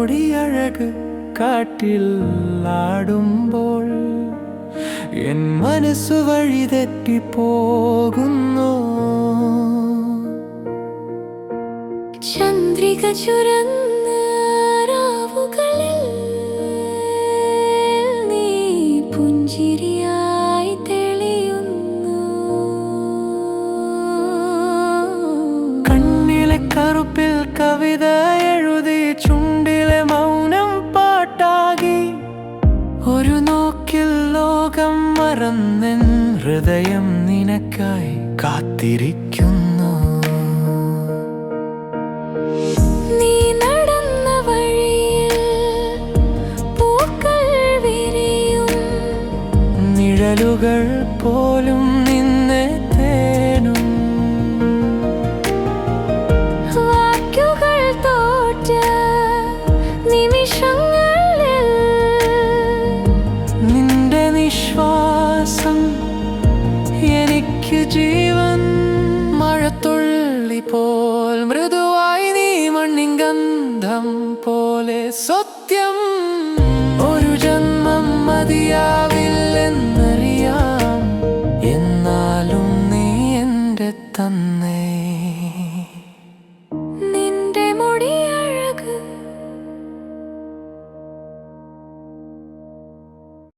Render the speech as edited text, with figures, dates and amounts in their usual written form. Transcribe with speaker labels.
Speaker 1: നൊടിയഴക് കാട്ടിൽ ആടുമ്പോൾ എൻ മനസ്സു വഴി തെറ്റിപ്പോകുന്നു.
Speaker 2: ചന്ദ്രിക ചുരന്ന രാവുകളിൽ നീ പുഞ്ചിരിയായി തെളിയുന്നു.
Speaker 1: കണ്ണിലെ കറുപ്പിൽ കവിത എഴുതി ചുണ്ടിലെ മൗനം പാട്ടാകി ഒരു നോക്കിൽ ലോകം മറന്നെൻ ഹൃദയം നിനക്കായി കാത്തിരിക്കുന്നു.
Speaker 2: നീ നടന്ന വഴിയിൽ പൂക്കൾ വിരിയും,
Speaker 1: നിഴലുകൾ പോലും നിന്നെ തേടും.
Speaker 2: വാക്കുകൾ തോറ്റ നിമിഷങ്ങളിൽ
Speaker 1: നിന്റെ നിശ്വാസം എനിക്ക് ജീവൻ. മഴത്തുള്ളി പോൽ മൃദുവായി നീ മണ്ണിൻ ഗന്ധം പോലെ സത്യം. ഒരു ജന്മം മതിയാവില്ലെന്നറിയാം, എന്നാലും നീ എൻ്റെ തന്നെ.